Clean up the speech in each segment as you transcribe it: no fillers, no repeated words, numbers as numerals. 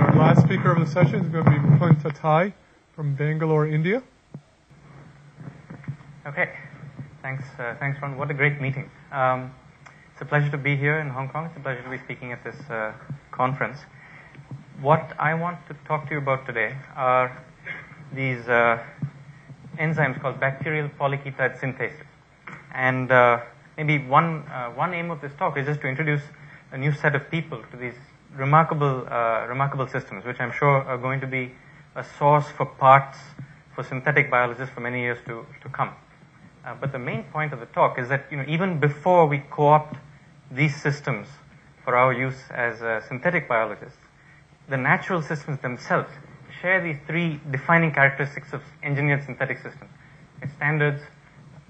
Our last speaker of the session is going to be Punta Tai from Bangalore, India. Okay, thanks, Ron. What a great meeting. It's a pleasure to be here in Hong Kong. It's a pleasure to be speaking at this conference. What I want to talk to you about today are these enzymes called bacterial polyketide synthases. And maybe one aim of this talk is just to introduce a new set of people to these remarkable systems, which I'm sure are going to be a source for parts for synthetic biologists for many years to come. But the main point of the talk is that even before we co-opt these systems for our use as synthetic biologists, the natural systems themselves share these three defining characteristics of engineered synthetic systems. It's standards,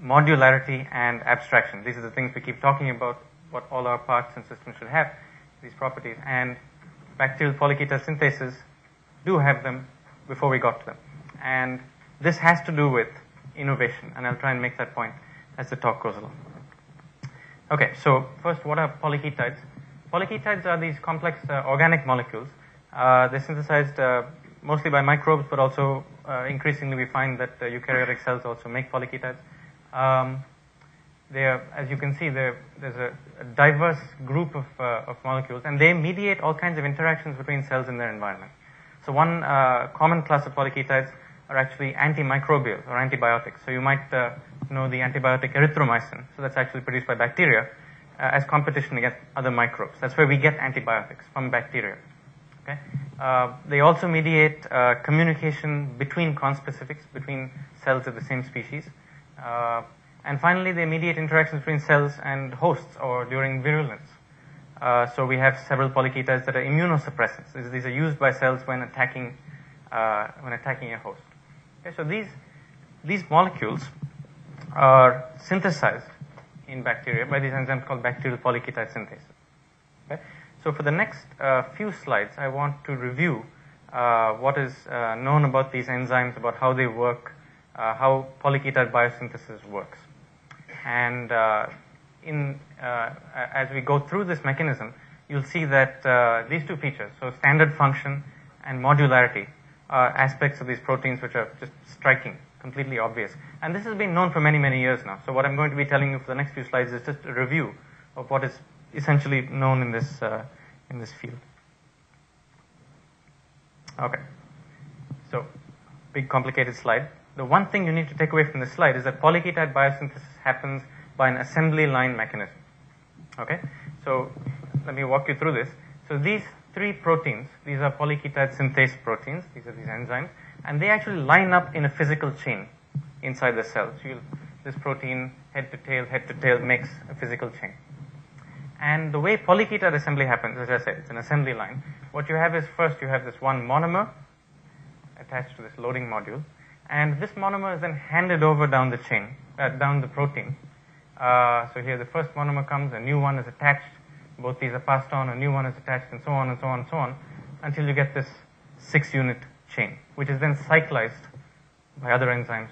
modularity, and abstraction. These are the things we keep talking about, what all our parts and systems should have, these properties. And bacterial polyketide synthases do have them before we got to them. And this has to do with innovation, and I'll try and make that point as the talk goes along. Okay, so first, what are polyketides? Polyketides are these complex organic molecules. They're synthesized mostly by microbes, but also increasingly we find that eukaryotic cells also make polyketides. As you can see, there's a diverse group of molecules, and they mediate all kinds of interactions between cells in their environment. So one common class of polyketides are actually antimicrobial or antibiotics. So you might know the antibiotic erythromycin. So that's actually produced by bacteria as competition against other microbes. That's where we get antibiotics, from bacteria. Okay? They also mediate communication between conspecifics, between cells of the same species. And finally, they mediate interactions between cells and hosts or during virulence. So we have several polyketides that are immunosuppressants. These are used by cells when attacking a host. Okay, so these molecules are synthesized in bacteria by these enzymes called bacterial polyketide synthases. Okay? So for the next few slides, I want to review what is known about these enzymes, about how they work, how polyketide biosynthesis works. And as we go through this mechanism, you'll see that these two features, so standard function and modularity, are aspects of these proteins which are just striking, completely obvious. And this has been known for many, many years now. So what I'm going to be telling you for the next few slides is just a review of what is essentially known in this field. Okay. So, big complicated slide. The one thing you need to take away from this slide is that polyketide biosynthesis happens by an assembly line mechanism. Okay? So, let me walk you through this. So, these three proteins, these are polyketide synthase proteins, these are these enzymes, and they actually line up in a physical chain inside the cell. So, this protein, head to tail, makes a physical chain. And the way polyketide assembly happens, as I said, it's an assembly line. What you have is, first you have this one monomer attached to this loading module, and this monomer is then handed over down the chain, down the protein. So here the first monomer comes, a new one is attached, both these are passed on, a new one is attached, and so on and so on and so on, until you get this 6-unit chain, which is then cyclized by other enzymes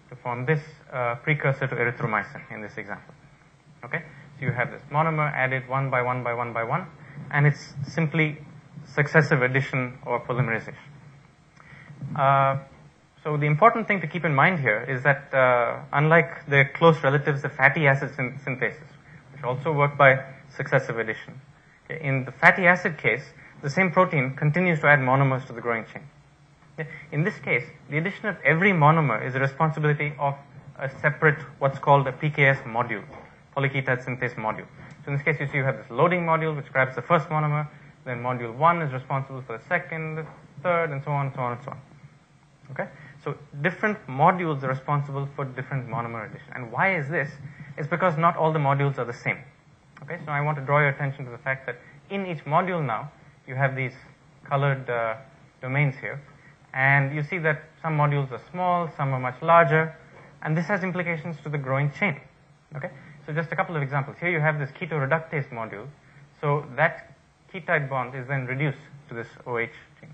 to form this precursor to erythromycin in this example. Okay? So you have this monomer added one by one by one by one, and it's simply successive addition or polymerization. So the important thing to keep in mind here is that unlike their close relatives, the fatty acid synthases, which also work by successive addition, okay, in the fatty acid case, the same protein continues to add monomers to the growing chain. Okay? In this case, the addition of every monomer is the responsibility of a separate, what's called a PKS module, polyketide synthase module. So in this case, you see you have this loading module which grabs the first monomer, then module 1 is responsible for the second, the third, and so on and so on and so on. Okay? So different modules are responsible for different monomer addition. And why is this? It's because not all the modules are the same. Okay? So I want to draw your attention to the fact that in each module now, you have these colored domains here. And you see that some modules are small, some are much larger, and this has implications to the growing chain. Okay? So just a couple of examples. Here you have this ketoreductase module. So that ketide bond is then reduced to this OH chain.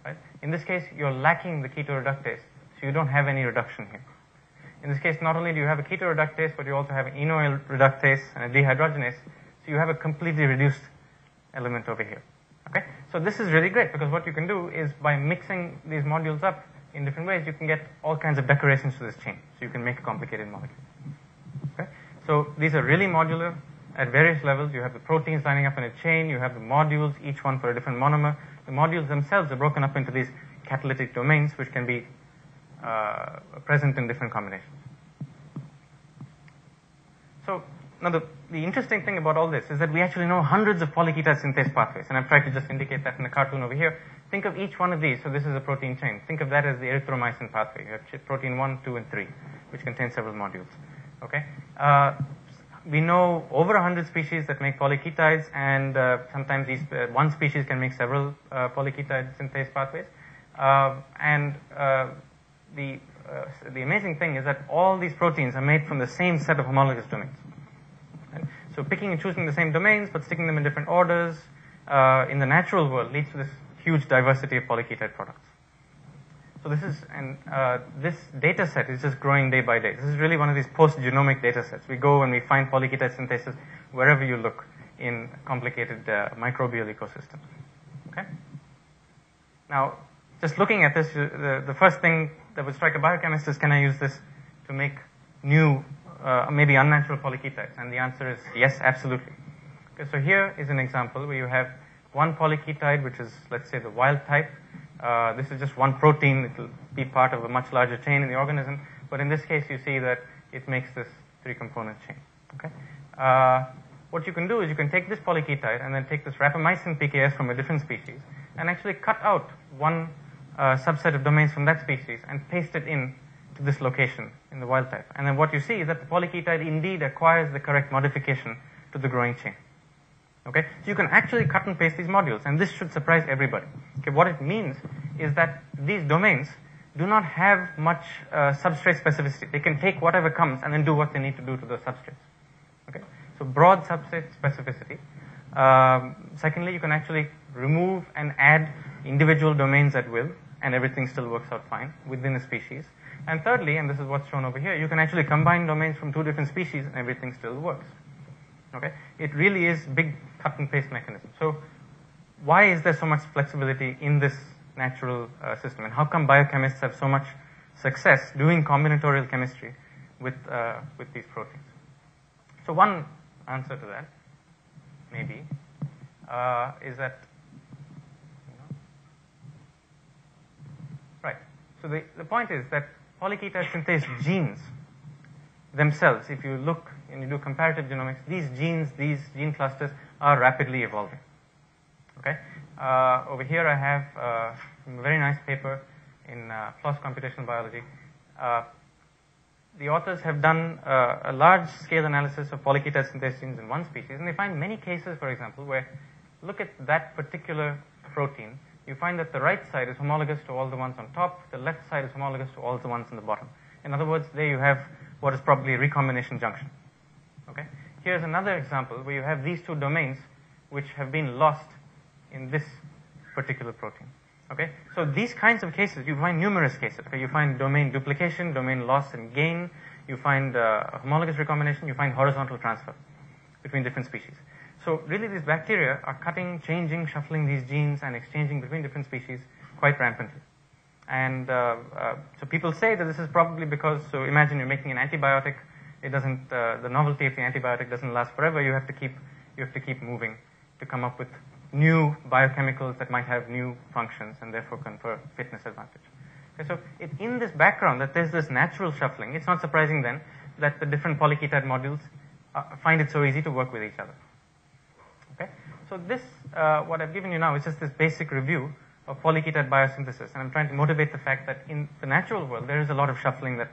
Right? In this case, you're lacking the ketoreductase, so you don't have any reduction here. In this case, not only do you have a ketoreductase, but you also have an enoyl reductase and a dehydrogenase, so you have a completely reduced element over here. Okay? So this is really great because what you can do is by mixing these modules up in different ways, you can get all kinds of decorations to this chain. So you can make a complicated molecule. Okay? So these are really modular at various levels. You have the proteins lining up in a chain. You have the modules, each one for a different monomer. The modules themselves are broken up into these catalytic domains, which can be present in different combinations. So now the interesting thing about all this is that we actually know hundreds of polyketide synthase pathways, and I've tried to just indicate that in the cartoon over here. Think of each one of these. So this is a protein chain. Think of that as the erythromycin pathway. You have protein 1, 2, and 3, which contain several modules. Okay? We know over 100 species that make polyketides, and sometimes these one species can make several polyketide synthase pathways. The amazing thing is that all these proteins are made from the same set of homologous domains. Right? So picking and choosing the same domains, but sticking them in different orders in the natural world leads to this huge diversity of polyketide products. So this is, this data set is just growing day by day. This is really one of these post-genomic data sets. We go and we find polyketide synthesis wherever you look in complicated microbial ecosystems. Okay? Now, just looking at this, the first thing that would strike a biochemist is, can I use this to make new, maybe unnatural polyketides? And the answer is yes, absolutely. Okay, so here is an example where you have one polyketide, which is, let's say, the wild type. This is just one protein. It will be part of a much larger chain in the organism. But in this case, you see that it makes this 3-component chain. Okay? What you can do is you can take this polyketide and then take this rapamycin PKS from a different species and actually cut out one subset of domains from that species and paste it in to this location in the wild type. And then what you see is that the polyketide indeed acquires the correct modification to the growing chain. Okay? So you can actually cut and paste these modules, and this should surprise everybody. Okay? What it means is that these domains do not have much substrate specificity. They can take whatever comes and then do what they need to do to those substrates. Okay? So broad substrate specificity. Secondly, you can actually remove and add individual domains at will, and everything still works out fine within a species. And thirdly, and this is what's shown over here, you can actually combine domains from two different species and everything still works. Okay? It really is big cut and paste mechanism. So why is there so much flexibility in this natural system, and how come biochemists have so much success doing combinatorial chemistry with these proteins? So one answer to that, maybe, is that, right. So the point is that polyketide synthase genes themselves, if you look and you do comparative genomics, these genes, these gene clusters are rapidly evolving. Okay? Over here I have a very nice paper in PLOS Computational Biology. The authors have done a large-scale analysis of polyketide synthase genes in one species, and they find many cases, for example, where, look at that particular protein, you find that the right side is homologous to all the ones on top, the left side is homologous to all the ones on the bottom. In other words, there you have what is probably a recombination junction. Okay? Here's another example where you have these two domains which have been lost in this particular protein. Okay? So these kinds of cases, you find numerous cases. Okay? You find domain duplication, domain loss and gain, you find homologous recombination, you find horizontal transfer between different species. So really these bacteria are cutting, changing, shuffling these genes and exchanging between different species quite rampantly. And so people say that this is probably because, so imagine you're making an antibiotic, it doesn't, the novelty of the antibiotic doesn't last forever, you have to keep moving to come up with new biochemicals that might have new functions and therefore confer fitness advantage. Okay, so in this background that there's this natural shuffling, it's not surprising then that the different polyketide modules find it so easy to work with each other. Okay, so this, what I've given you now is just this basic review of polyketide biosynthesis, and I'm trying to motivate the fact that in the natural world there is a lot of shuffling that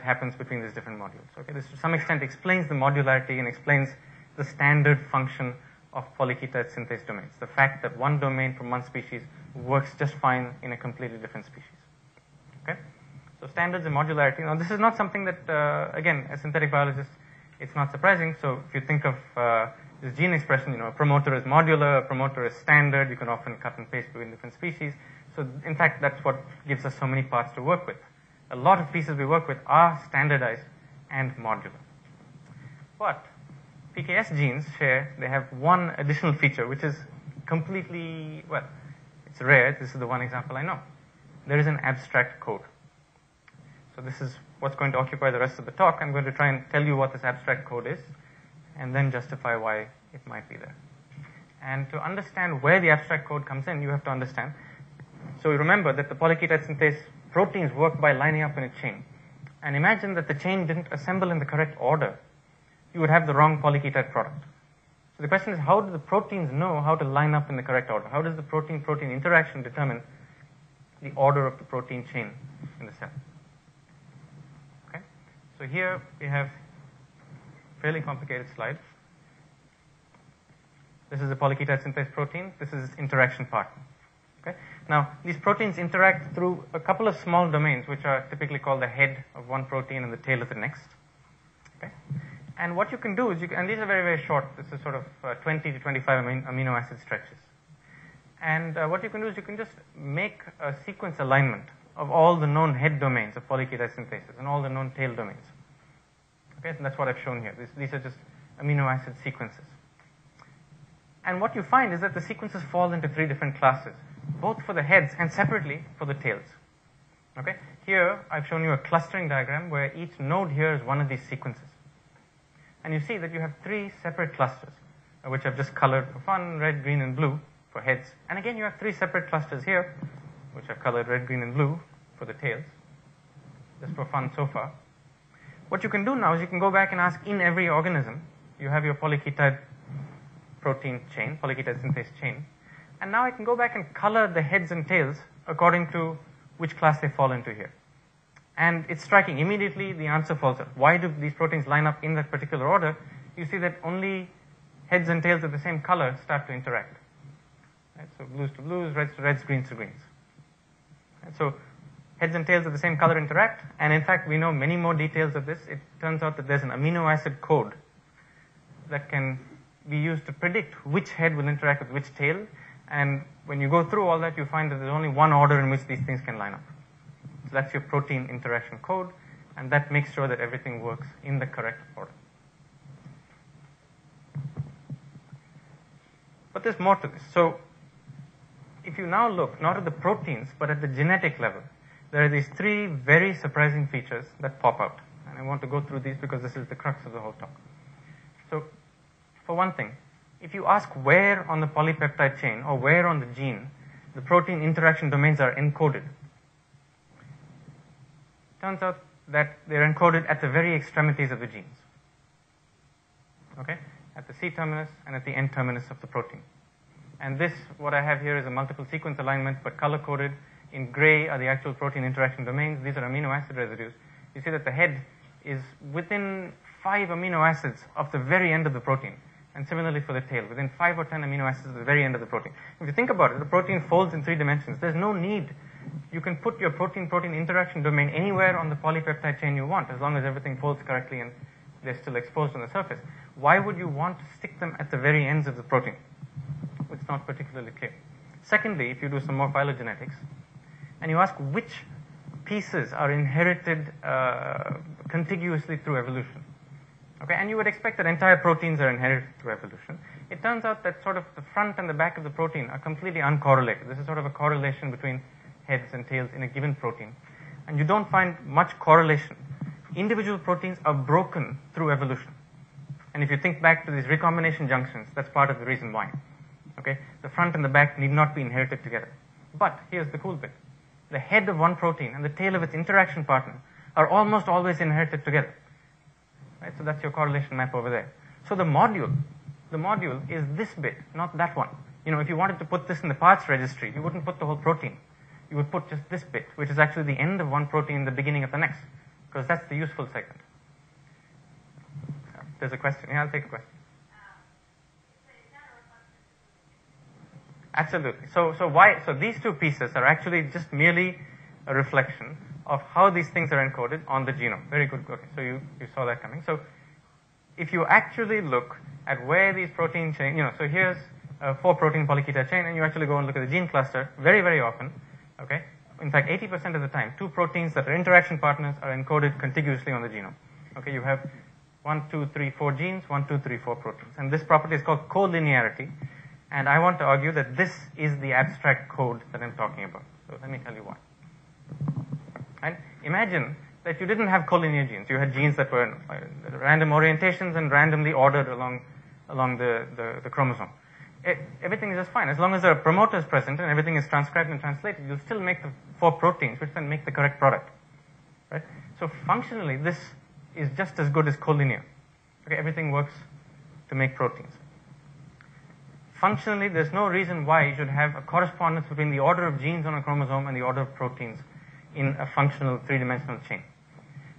happens between these different modules. Okay, this to some extent explains the modularity and explains the standard function of polyketide synthase domains. The fact that one domain from one species works just fine in a completely different species. Okay, so standards and modularity. Now this is not something that, again, as synthetic biologists, it's not surprising. So if you think of this gene expression, a promoter is modular, a promoter is standard, you can often cut and paste between different species. So in fact, that's what gives us so many parts to work with. A lot of pieces we work with are standardized and modular. But PKS genes they have one additional feature, which is completely, well, it's rare. This is the one example I know. There is an abstract code. So this is what's going to occupy the rest of the talk. I'm going to try and tell you what this abstract code is, and then justify why it might be there. And to understand where the abstract code comes in, you have to understand. So you remember that the polyketide synthase proteins work by lining up in a chain. And imagine that the chain didn't assemble in the correct order. You would have the wrong polyketide product. So the question is, how do the proteins know how to line up in the correct order? How does the protein-protein interaction determine the order of the protein chain in the cell? Okay. So here we have a fairly complicated slide. This is a polyketide synthase protein. This is its interaction partner. Okay. Now, these proteins interact through a couple of small domains, which are typically called the head of one protein and the tail of the next. Okay. And what you can do is, and these are very, very short. This is sort of 20 to 25 amino acid stretches. And what you can do is you can just make a sequence alignment of all the known head domains of polyketide synthases and all the known tail domains. Okay, so that's what I've shown here. These are just amino acid sequences. And what you find is that the sequences fall into three different classes, both for the heads and separately for the tails. Okay? Here, I've shown you a clustering diagram where each node here is one of these sequences. And you see that you have three separate clusters, which I've just colored for fun, red, green, and blue for heads. And again, you have three separate clusters here, which I've colored red, green, and blue for the tails. Just for fun so far. What you can do now is you can go back and ask, in every organism, you have your polyketide protein chain, polyketide synthase chain. And now I can go back and color the heads and tails according to which class they fall into here. And it's striking. Immediately, the answer falls out. Why do these proteins line up in that particular order? You see that only heads and tails of the same color start to interact. Right? So blues to blues, reds to reds, greens to greens. Right? So heads and tails of the same color interact. And in fact, we know many more details of this. It turns out that there's an amino acid code that can be used to predict which head will interact with which tail. And when you go through all that, you find that there's only one order in which these things can line up. So that's your protein interaction code, and that makes sure that everything works in the correct order. But there's more to this. So if you now look not at the proteins, but at the genetic level, there are these three very surprising features that pop out. And I want to go through these because this is the crux of the whole talk. So for one thing, if you ask where on the polypeptide chain or where on the gene the protein interaction domains are encoded, turns out that they're encoded at the very extremities of the genes. Okay? At the C terminus and at the N terminus of the protein. And this, what I have here is a multiple sequence alignment, but color-coded. In gray are the actual protein interaction domains. These are amino acid residues. You see that the head is within 5 amino acids of the very end of the protein. And similarly for the tail, within 5 or 10 amino acids at the very end of the protein. If you think about it, the protein folds in 3 dimensions. There's no need. You can put your protein-protein interaction domain anywhere on the polypeptide chain you want, as long as everything folds correctly and they're still exposed on the surface. Why would you want to stick them at the very ends of the protein? It's not particularly clear. Secondly, if you do some more phylogenetics, and you ask which pieces are inherited contiguously through evolution, okay, and you would expect that entire proteins are inherited through evolution. It turns out that sort of the front and the back of the protein are completely uncorrelated. This is sort of a correlation between heads and tails in a given protein. And you don't find much correlation. Individual proteins are broken through evolution. And if you think back to these recombination junctions, that's part of the reason why. Okay? The front and the back need not be inherited together. But here's the cool bit. The head of one protein and the tail of its interaction partner are almost always inherited together. Right? So that's your correlation map over there. So the module is this bit, not that one. You know, if you wanted to put this in the parts registry, you wouldn't put the whole protein. You would put just this bit, which is actually the end of one protein and the beginning of the next, because that's the useful segment. There's a question. Yeah, I'll take a question. Absolutely. So these two pieces are actually just merely a reflection of how these things are encoded on the genome. Very good. Okay, so you saw that coming. So if you actually look at where these protein chain, so here's a 4-protein polyketide chain, and you actually go and look at the gene cluster very, very often. Okay? In fact, 80% of the time, 2 proteins that are interaction partners are encoded contiguously on the genome. Okay, you have 1, 2, 3, 4 genes, 1, 2, 3, 4 proteins. And this property is called collinearity. And I want to argue that this is the abstract code that I'm talking about. So let me tell you why. And imagine that you didn't have collinear genes. You had genes that were random orientations and randomly ordered along the chromosome. Everything is just fine. As long as there are promoters present and everything is transcribed and translated, you'll still make the 4 proteins, which then make the correct product. Right? So functionally, this is just as good as collinear. Okay, everything works to make proteins. Functionally, there's no reason why you should have a correspondence between the order of genes on a chromosome and the order of proteins in a functional 3-dimensional chain.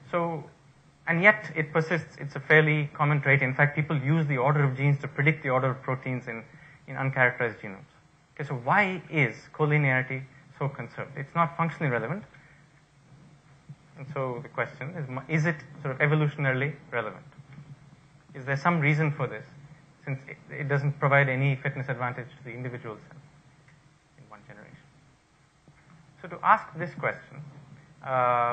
So, and yet it persists. It's a fairly common trait. In fact, people use the order of genes to predict the order of proteins in uncharacterized genomes. Okay, so why is collinearity so conserved? It's not functionally relevant. And so the question is it sort of evolutionarily relevant? Is there some reason for this, since it doesn't provide any fitness advantage to the individual cell in one generation? So to ask this question,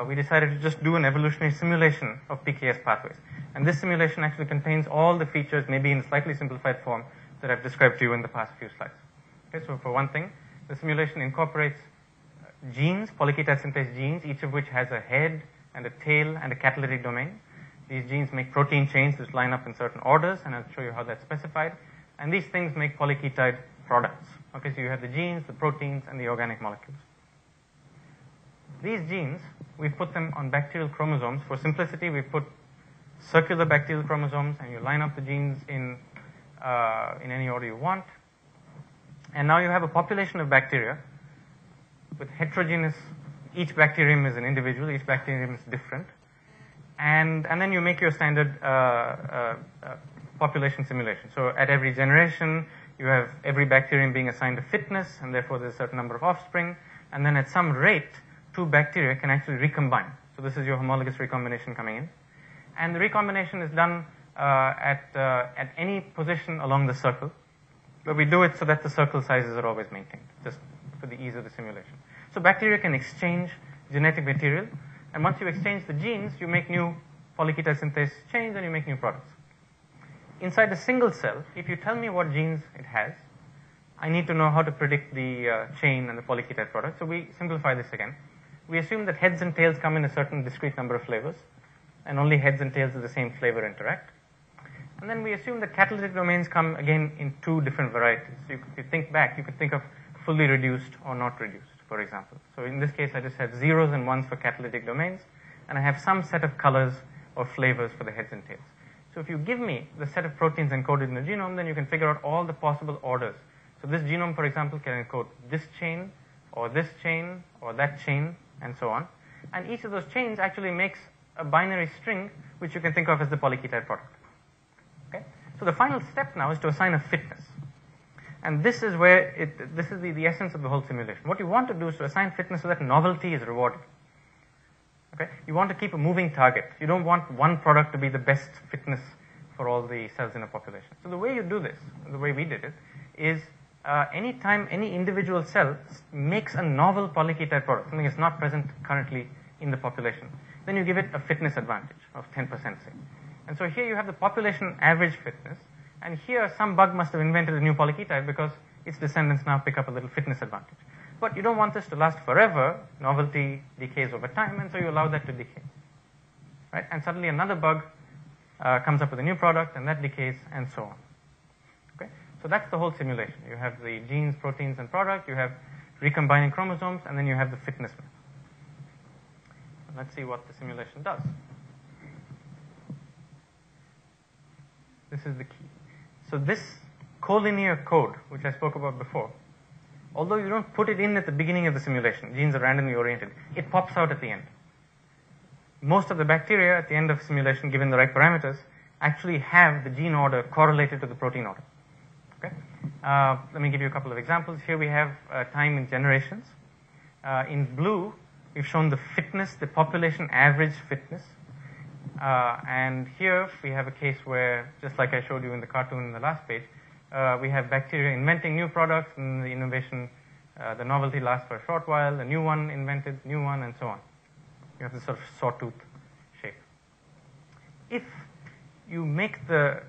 we decided to just do an evolutionary simulation of PKS pathways. And this simulation actually contains all the features, maybe in slightly simplified form, that I've described to you in the past few slides. Okay, so for one thing, the simulation incorporates genes, polyketide synthase genes, each of which has a head and a tail and a catalytic domain. These genes make protein chains which line up in certain orders, and I'll show you how that's specified. And these things make polyketide products. Okay, so you have the genes, the proteins, and the organic molecules. These genes, we put them on bacterial chromosomes. For simplicity, we put circular bacterial chromosomes, and you line up the genes in any order you want. And now you have a population of bacteria with heterogeneous, each bacterium is an individual, each bacterium is different. And then you make your standard population simulation. So at every generation, you have every bacterium being assigned a fitness, and therefore there's a certain number of offspring. And then at some rate, 2 bacteria can actually recombine. So this is your homologous recombination coming in. And the recombination is done at any position along the circle. But we do it so that the circle sizes are always maintained, just for the ease of the simulation. So bacteria can exchange genetic material, and once you exchange the genes, you make new polyketide synthase chains and you make new products. Inside a single cell, if you tell me what genes it has, I need to know how to predict the chain and the polyketide product. So we simplify this again. We assume that heads and tails come in a certain discrete number of flavors, and only heads and tails of the same flavor interact. And then we assume that catalytic domains come again in 2 different varieties. So if you think back, you could think of fully reduced or not reduced, for example. So in this case, I just have 0s and 1s for catalytic domains, and I have some set of colors or flavors for the heads and tails. So if you give me the set of proteins encoded in the genome, then you can figure out all the possible orders. So this genome, for example, can encode this chain, or that chain, and so on. And each of those chains actually makes a binary string, which you can think of as the polyketide product. Okay? So the final step now is to assign a fitness. And this is where this is the essence of the whole simulation. What you want to do is to assign fitness so that novelty is rewarded. Okay? You want to keep a moving target. You don't want one product to be the best fitness for all the cells in a population. So the way you do this, the way we did it, is anytime any individual cell makes a novel polyketide product, something that's not present currently in the population, then you give it a fitness advantage of 10%, say. And so here you have the population average fitness, and here some bug must have invented a new polyketide because its descendants now pick up a little fitness advantage. But you don't want this to last forever. Novelty decays over time, and so you allow that to decay. Right? And suddenly another bug comes up with a new product, and that decays, and so on. Okay? So that's the whole simulation. You have the genes, proteins, and product. You have recombining chromosomes, and then you have the fitness map. Let's see what the simulation does. This is the key. So this collinear code, which I spoke about before, although you don't put it in at the beginning of the simulation, genes are randomly oriented, it pops out at the end. Most of the bacteria at the end of simulation, given the right parameters, actually have the gene order correlated to the protein order. Okay? Let me give you a couple of examples. Here we have time in generations. In blue, we've shown the fitness, the population average fitness. And here we have a case where, just like I showed you in the cartoon in the last page, we have bacteria inventing new products, and the innovation, the novelty lasts for a short while, a new one invented, new one, and so on. You have this sort of sawtooth shape. If you make the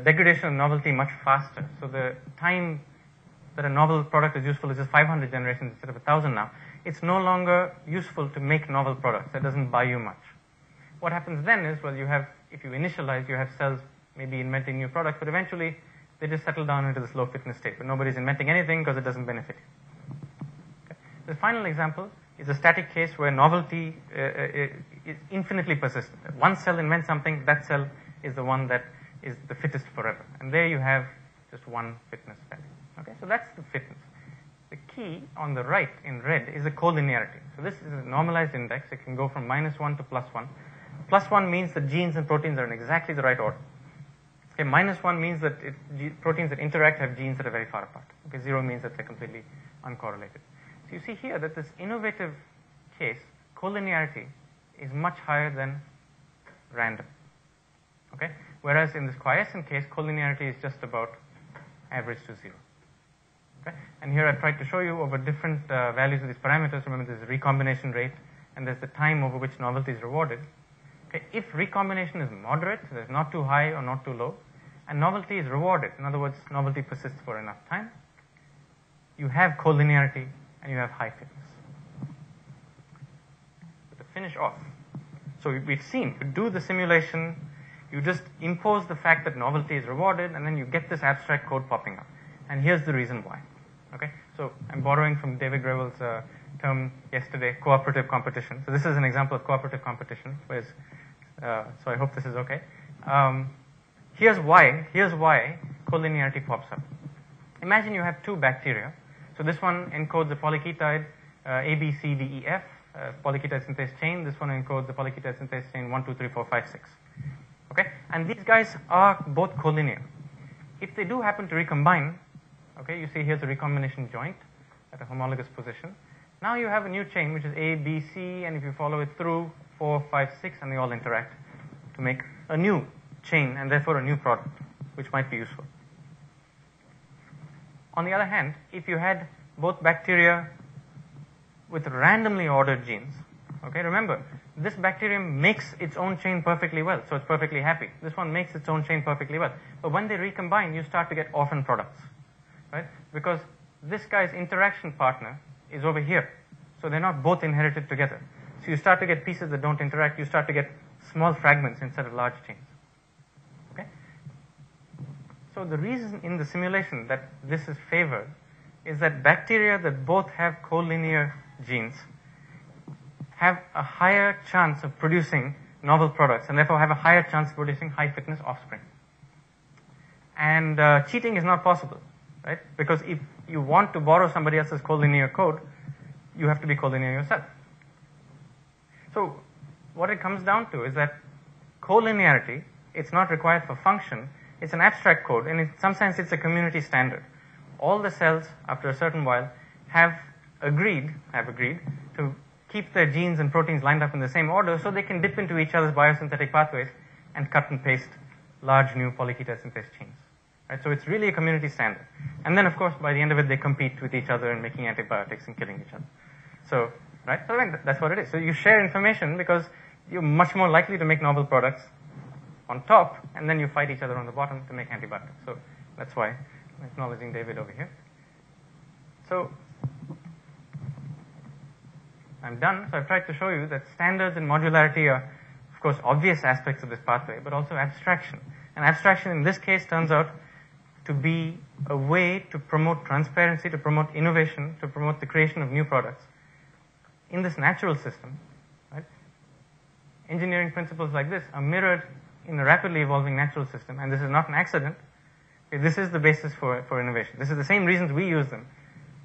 degradation of novelty much faster, so the time that a novel product is useful is just 500 generations instead of 1,000 now, it's no longer useful to make novel products. That doesn't buy you much. What happens then is, well, if you initialize, you have cells maybe inventing new products, but eventually they just settle down into this low fitness state, but nobody's inventing anything because it doesn't benefit you. Okay. The final example is a static case where novelty is infinitely persistent. One cell invents something, that cell is the one that is the fittest forever. And there you have just one fitness value. Okay, so that's the fitness. The key on the right in red is the collinearity. So this is a normalized index. It can go from -1 to +1. +1 means that genes and proteins are in exactly the right order. Okay, -1 means that proteins that interact have genes that are very far apart. Okay, 0 means that they're completely uncorrelated. So you see here that this innovative case, collinearity, is much higher than random. Okay, whereas in this quiescent case, collinearity is just about average to 0. Okay, and here I've tried to show you over different values of these parameters. Remember, there's a recombination rate, and there's the time over which novelty is rewarded. Okay, if recombination is moderate, so it's not too high or not too low, and novelty is rewarded, in other words, novelty persists for enough time, you have collinearity and you have high fitness. But to finish off, so we've seen, you do the simulation, you just impose the fact that novelty is rewarded, and then you get this abstract code popping up. And here's the reason why. Okay, so I'm borrowing from David Grewal's term yesterday, cooperative competition. So this is an example of cooperative competition. So I hope this is okay. Here's why collinearity pops up. Imagine you have two bacteria. So this one encodes a polyketide A, B, C, D, E, F, polyketide synthase chain. This one encodes the polyketide synthase chain 1, 2, 3, 4, 5, 6. Okay, and these guys are both collinear. If they do happen to recombine, okay, you see here's a recombination joint at a homologous position. Now you have a new chain which is A, B, C, and if you follow it through 4, 5, 6, and they all interact to make a new chain and therefore a new product, which might be useful. On the other hand, if you had both bacteria with randomly ordered genes, okay, remember, this bacterium makes its own chain perfectly well, so it's perfectly happy. This one makes its own chain perfectly well. But when they recombine, you start to get orphan products, right? Because this guy's interaction partner is over here, so they're not both inherited together. So you start to get pieces that don't interact. You start to get small fragments instead of large chains. Okay? So the reason in the simulation that this is favored is that bacteria that both have collinear genes have a higher chance of producing novel products and therefore have a higher chance of producing high fitness offspring. And cheating is not possible, right? Because if you want to borrow somebody else's collinear code, you have to be collinear yourself. So what it comes down to is that collinearity, it's not required for function, it's an abstract code, and in some sense it's a community standard. All the cells, after a certain while, have agreed to keep their genes and proteins lined up in the same order so they can dip into each other's biosynthetic pathways and cut and paste large new polyketide synthase chains. Right? So it's really a community standard. And then, of course, by the end of it, they compete with each other in making antibiotics and killing each other. So, right? So I mean, that's what it is. So you share information because you're much more likely to make novel products on top, and then you fight each other on the bottom to make antibiotics. So that's why I'm acknowledging David over here. So I'm done. So I've tried to show you that standards and modularity are, of course, obvious aspects of this pathway, but also abstraction. And abstraction in this case turns out to be a way to promote transparency, to promote innovation, to promote the creation of new products in this natural system. Right? Engineering principles like this are mirrored in a rapidly evolving natural system, and this is not an accident. Okay, this is the basis for innovation. This is the same reasons we use them,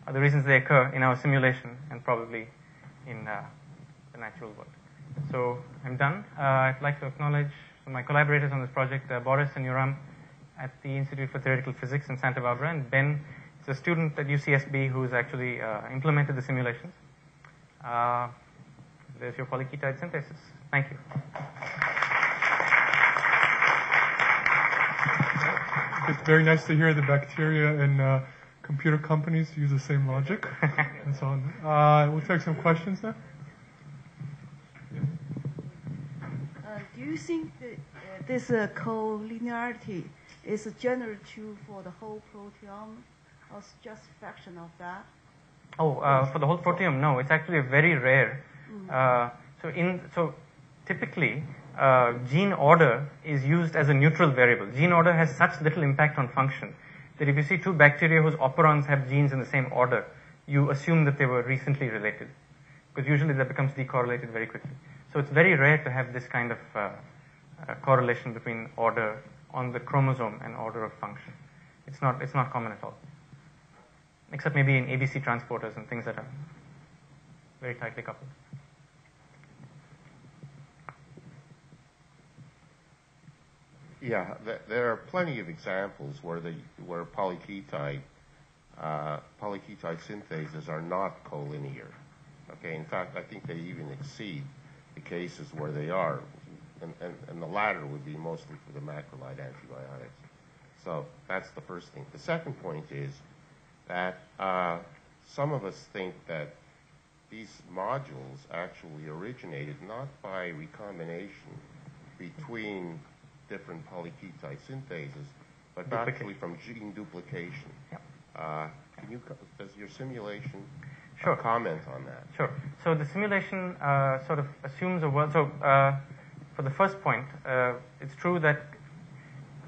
are the reasons they occur in our simulation and probably in the natural world. So I'm done. I'd like to acknowledge my collaborators on this project, Boris and Yoram at the Institute for Theoretical Physics in Santa Barbara, and Ben is a student at UCSB who's actually implemented the simulations. There's your polyketide synthesis. Thank you. It's very nice to hear the bacteria and computer companies use the same logic and so on. We'll take some questions now. Do you think that this collinearity is generally true for the whole proteome, or just fraction of that? For the whole proteome, no. It's actually very rare. So typically, gene order is used as a neutral variable. Gene order has such little impact on function that if you see two bacteria whose operons have genes in the same order, you assume that they were recently related, because usually that becomes decorrelated very quickly. So it's very rare to have this kind of correlation between order on the chromosome and order of function. It's not common at all, except maybe in ABC transporters and things that are very tightly coupled. Yeah, there are plenty of examples where polyketide synthases are not collinear. Okay, in fact, I think they even exceed the cases where they are, and the latter would be mostly for the macrolide antibiotics. So that's the first thing. The second point is that some of us think that these modules actually originated not by recombination between different polyketide synthases, but actually from gene duplication. Yep. Does your simulation Sure. comment on that? Sure. So the simulation sort of assumes a world. So for the first point, it's true that.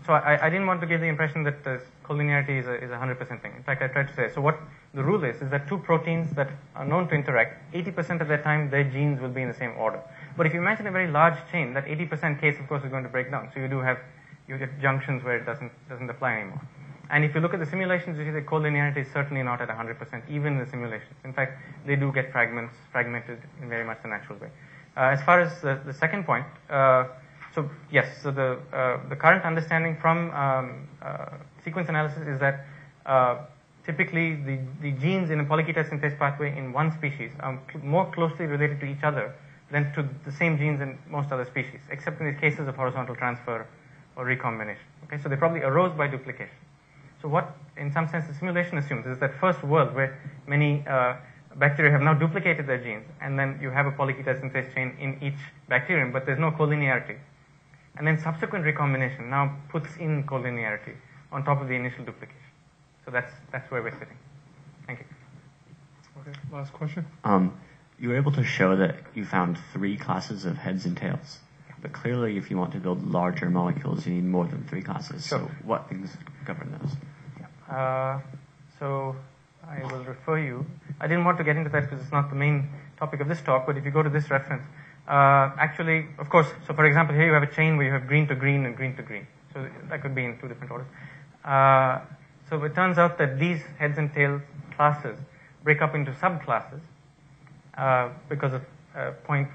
So I didn't want to give the impression that collinearity is a 100% thing. In fact, I tried to say. So what the rule is that two proteins that are known to interact, 80% of their time their genes will be in the same order. But if you imagine a very large chain, that 80% case, of course, is going to break down. So you get junctions where it doesn't apply anymore. And if you look at the simulations, you see that collinearity is certainly not at 100%, even in the simulations. In fact, they do get fragmented in very much the natural way. As far as the second point, so yes, so the current understanding from sequence analysis is that typically the genes in a polyketide synthase pathway in one species are more closely related to each other than to the same genes in most other species, except in the cases of horizontal transfer or recombination. Okay, so they probably arose by duplication. So what, in some sense, the simulation assumes is that first world where many bacteria have now duplicated their genes, and then you have a polyketide synthase chain in each bacterium, but there's no collinearity. And then subsequent recombination now puts in collinearity on top of the initial duplication. So that's where we're sitting. Thank you. Okay, last question. You were able to show that you found 3 classes of heads and tails. But clearly, if you want to build larger molecules, you need more than 3 classes. Sure. So what things govern those? So I will refer you. I didn't want to get into that because it's not the main topic of this talk, but if you go to this reference, actually, of course, so for example, here you have a chain where you have green to green and green to green. So that could be in 2 different orders. So it turns out that these heads and tails classes break up into subclasses because of point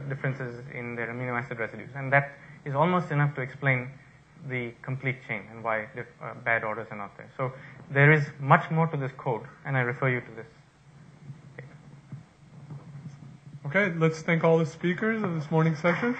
differences in their amino acid residues. And that is almost enough to explain the complete chain and why bad orders are not there. So there is much more to this code, and I refer you to this. Okay, let's thank all the speakers of this morning's session.